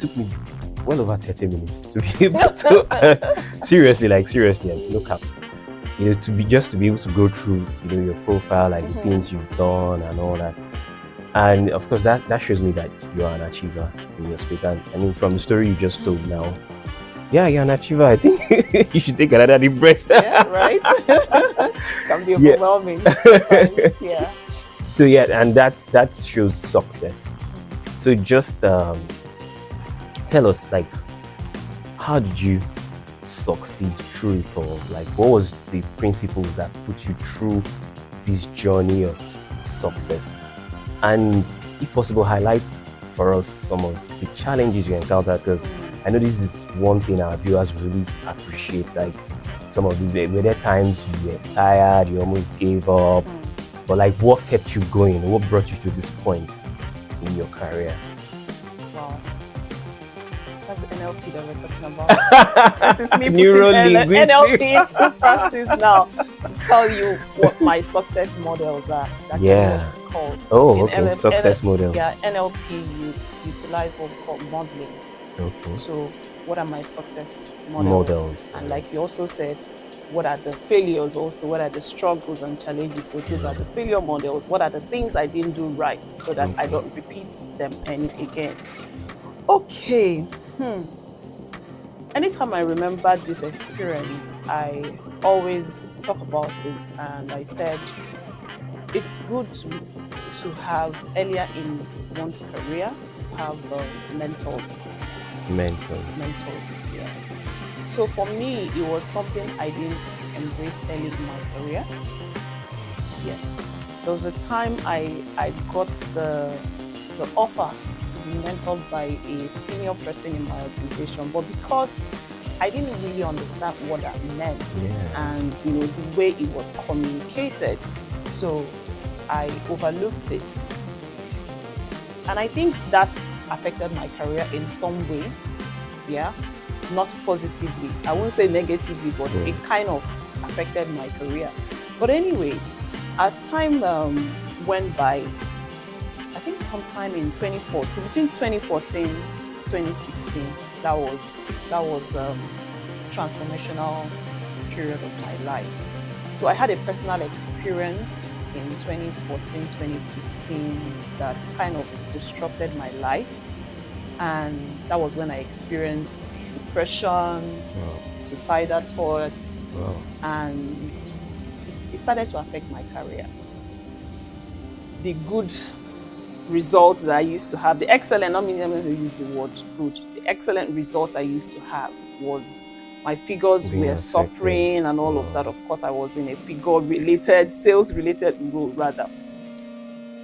took me well over 30 minutes to be able to seriously, and look up, to be able to go through, your profile, like the things you've done and all that. And of course, that shows me that you are an achiever in your space. And I mean, from the story you just told now, yeah, you're an achiever. I think you should take another deep breath. Yeah, right. Can be overwhelming sometimes. Yeah. So yeah, and that shows success. So just tell us, like, how did you succeed through it all? Like, what was the principles that put you through this journey of success? And if possible, highlight for us some of the challenges you encountered, because I know this is one thing our viewers really appreciate. Like, some of the were there times you were tired, you almost gave up, but like, what kept you going? What brought you to this point in your career? Wow. That's the NLP that we're talking about. This is me putting NLP into practice now to tell you what my success models are. That's what it's called. Oh, okay. Success models. Yeah, NLP, you utilize what we call modeling. Okay. So what are my success models? And like you also said, what are the failures also? What are the struggles and challenges? So these are the failure models. What are the things I didn't do right so that I don't repeat them again? Okay. Anytime I remember this experience, I always talk about it, and I said it's good to have earlier in one's career have mentors. Yes. So for me, it was something I didn't embrace early in my career. Yes. There was a time I got the offer to be mentored by a senior person in my organization, but because I didn't really understand what that meant and the way it was communicated, so I overlooked it. And I think that affected my career in some way. Yeah, not positively. I won't say negatively, but it kind of affected my career. But anyway, as time went by, I think sometime in 2014, between 2014 2016, that was transformational period of my life. So I had a personal experience in 2014, 2015 that kind of disrupted my life. And that was when I experienced depression, suicidal thoughts, and it started to affect my career. The good results that I used to have, the excellent, I'm going to use the word good, the excellent results I used to have was my figures were suffering and all of that. Of course, I was in a figure-related, sales-related role rather.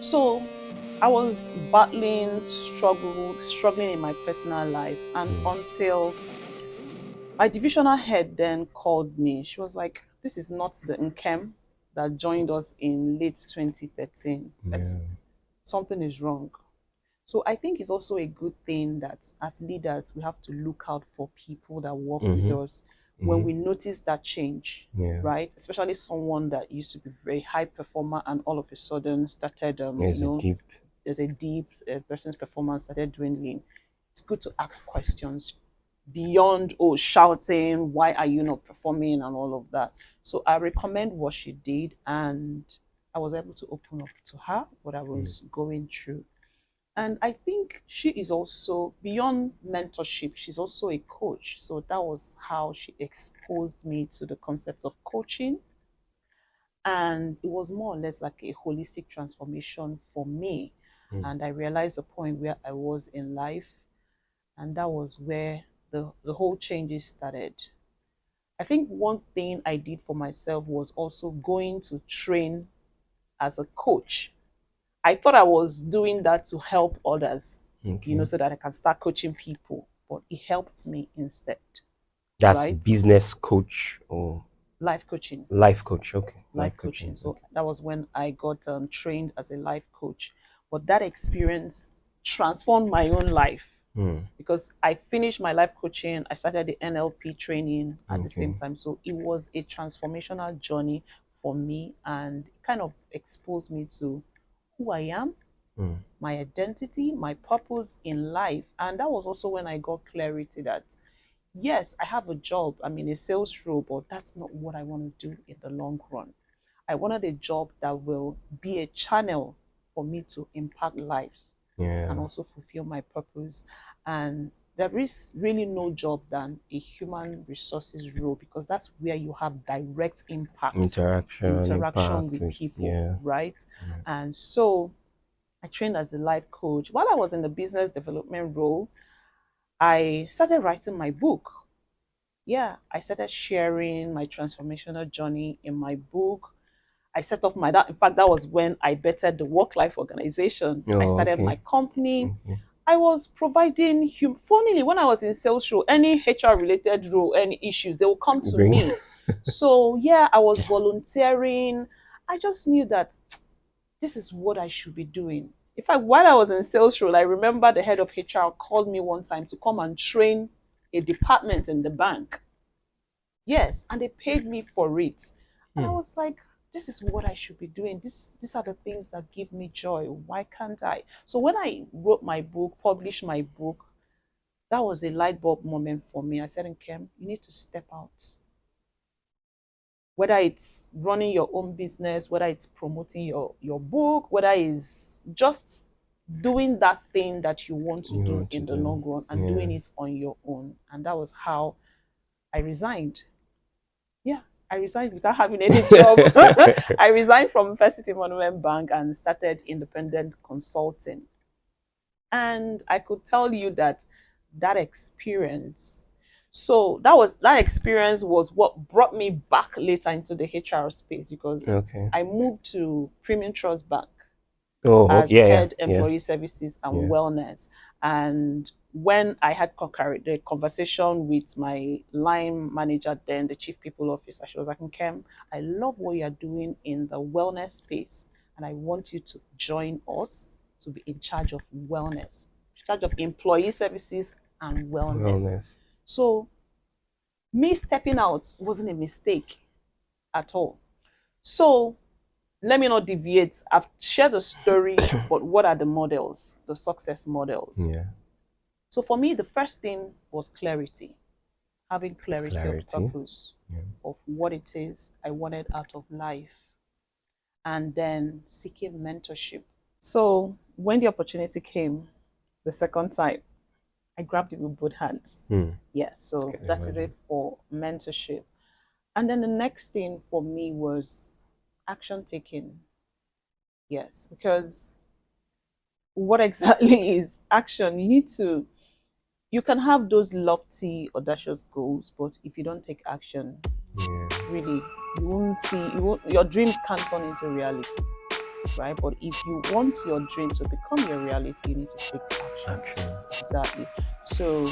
So I was battling, struggling in my personal life, and until my divisional head then called me. She was like, this is not the Nkem that joined us in late 2013. Something is wrong. So I think it's also a good thing that as leaders, we have to look out for people that work with us when we notice that change, right? Especially someone that used to be very high performer and all of a sudden started, there's a dip, a person's performance started dwindling. It's good to ask questions beyond, shouting, why are you not performing and all of that. So I recommend what she did, and I was able to open up to her what I was going through. And I think she is also, beyond mentorship, she's also a coach. So that was how she exposed me to the concept of coaching. And it was more or less like a holistic transformation for me. And I realized the point where I was in life. And that was where the whole changes started. I think one thing I did for myself was also going to train as a coach. I thought I was doing that to help others, so that I can start coaching people. But it helped me instead. That's right? Business coach or life coaching. Life coach, okay. Life coaching. So that was when I got trained as a life coach. But that experience transformed my own life. Because I finished my life coaching, I started the NLP training at the same time. So it was a transformational journey for me, and it kind of exposed me to who I am, my identity, my purpose in life. And that was also when I got clarity that, yes, I have a job, I'm in a sales role, but that's not what I want to do in the long run. I wanted a job that will be a channel for me to impact lives and also fulfill my purpose. And there is really no job than a human resources role, because that's where you have direct interaction with people, right? And so I trained as a life coach. While I was in the business development role, I started writing my book. Yeah, I started sharing my transformational journey in my book. I set up my that. In fact, that was when I bettered the work-life organization. I started my company. I was providing, funnily, when I was in sales role, any HR related role, any issues, they will come to me. So yeah, I was volunteering. I just knew that this is what I should be doing. In fact, while I was in sales role, I remember the head of HR called me one time to come and train a department in the bank. Yes, and they paid me for it. And I was like, this is what I should be doing. These are the things that give me joy. Why can't I? So when I wrote my book, published my book, that was a light bulb moment for me. I said, Nkem, you need to step out. Whether it's running your own business, whether it's promoting your book, whether it's just doing that thing that you want to do in the long run and doing it on your own. And that was how I resigned. Yeah, I resigned without having any job. I resigned from First City Monument Bank and started independent consulting. And I could tell you that experience, so that experience was what brought me back later into the HR space, because I moved to Premium Trust Bank as head employee services and wellness. And when I had the conversation with my line manager, then the chief people officer, she was like, Nkem, I love what you're doing in the wellness space, and I want you to join us to be in charge of wellness, in charge of employee services and wellness. So me stepping out wasn't a mistake at all. So let me not deviate. I've shared the story, but what are the models, the success models? So for me, the first thing was clarity, having clarity. Of purpose, of what it is I wanted out of life, and then seeking mentorship. So when the opportunity came the second time, I grabbed it with both hands. Yeah, so that is it for mentorship. And then the next thing for me was action taking. Yes, because what exactly is action? You can have those lofty, audacious goals, but if you don't take action, really, your dreams can't turn into reality, right? But if you want your dream to become your reality, you need to take action. Exactly. So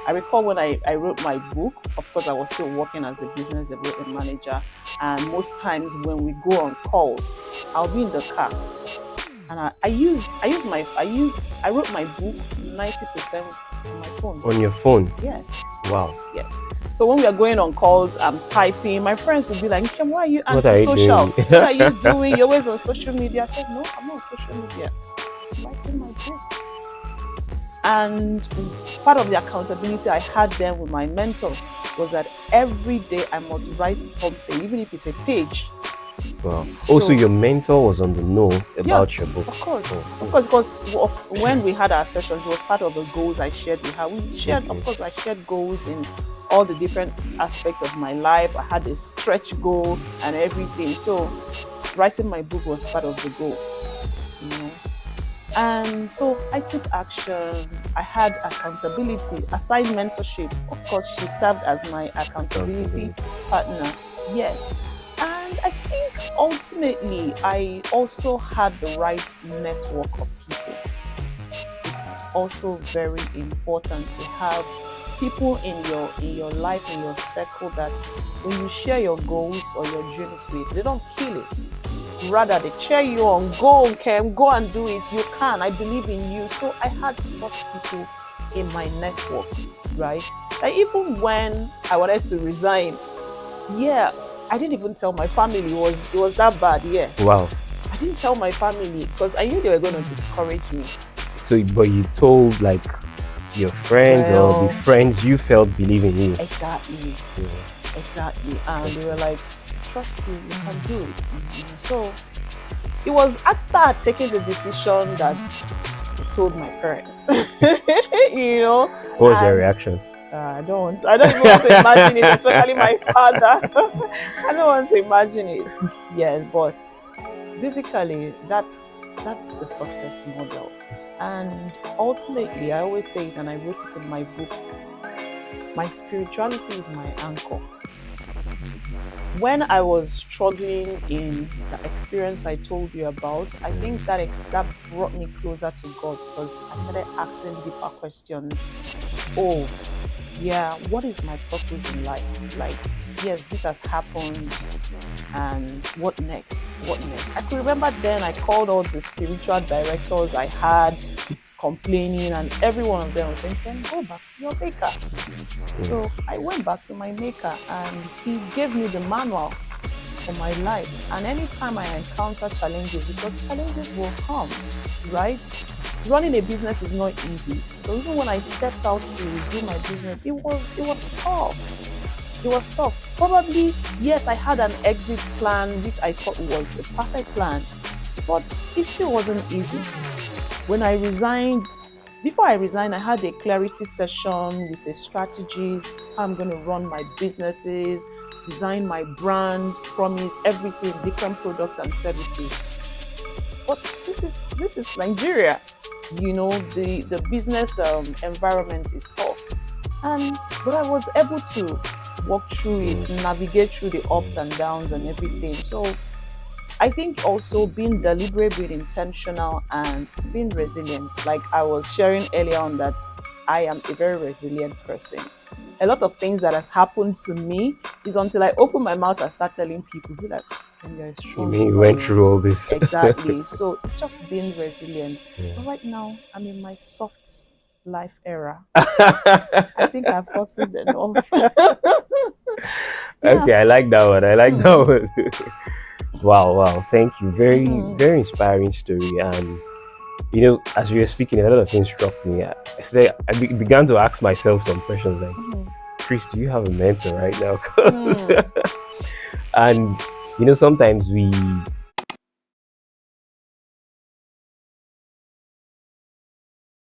I recall when I wrote my book, of course, I was still working as a business development manager. And most times when we go on calls, I'll be in the car. And I wrote my book 90% on my phone. On your phone? Yes. Wow. Yes. So when we are going on calls, I'm typing. My friends will be like, Nkem, why are you antisocial? What are you doing? You're always on social media. I said, no, I'm not on social media. I'm writing my book. And part of the accountability I had then with my mentor was that every day I must write something, even if it's a page. Wow. Also, your mentor was on the know about your book. Of course. Of course, because when we had our sessions, it was part of the goals I shared with her. We shared, of course, I shared goals in all the different aspects of my life. I had a stretch goal and everything. So writing my book was part of the goal, you know. And so I took action. I had accountability. Aside mentorship, of course, she served as my accountability partner. Yes. And I think ultimately, I also had the right network of people. It's also very important to have people in your life, in your circle, that when you share your goals or your dreams with, they don't kill it. Rather, they cheer you on. Go, Nkem, go and do it. You can. I believe in you. So I had such people in my network, right? Like even when I wanted to resign, I didn't even tell my family. It was that bad. Yes. Wow. I didn't tell my family because I knew they were going to discourage me. So, but you told like your friends or the Well, friends you felt believe in you. exactly, Yeah. exactly. And they were like, trust you, you can do it. So it was after taking the decision that I told my parents, What was their and reaction? I don't even want to imagine it, especially my father. I don't want to imagine it. Yes, but basically, that's the success model. And ultimately, I always say it, and I wrote it in my book. My spirituality is my anchor. When I was struggling in the experience I told you about, I think that brought me closer to God because I started asking deeper questions. Oh, yeah, what is my purpose in life? Like, yes, this has happened, and what next? What next? I could remember then I called all the spiritual directors I had complaining, and every one of them was saying, then go back to your maker. So I went back to my maker, and he gave me the manual for my life. And anytime I encounter challenges, because challenges will come, right? Running a business is not easy. So even when I stepped out to do my business, it was tough. It was tough. Probably, yes, I had an exit plan which I thought was a perfect plan, but it still wasn't easy. When I resigned, before I resigned, I had a clarity session with a strategist, how I'm going to run my businesses, design my brand, promise everything, different products and services. But this is Nigeria. The business environment is tough, and but I was able to walk through it, navigate through the ups and downs and everything. So I think also being deliberate, being intentional, and being resilient. Like I was sharing earlier on that I am a very resilient person. A lot of things that has happened to me is until I open my mouth and start telling people, be like, and you're a You strong mean you woman. went Oh." through all this? Exactly. So it's just being resilient. Yeah. But right now, I'm in my soft life era. I think I've hustled enough. Yeah. Okay, I like that one. I like that Hmm. one. Wow, wow. Thank you. Very, Hmm. very inspiring story. And as we were speaking, a lot of things struck me. I began to ask myself some questions like, Hmm. Chris, do you have a mentor right now? 'Cause- Hmm. and sometimes we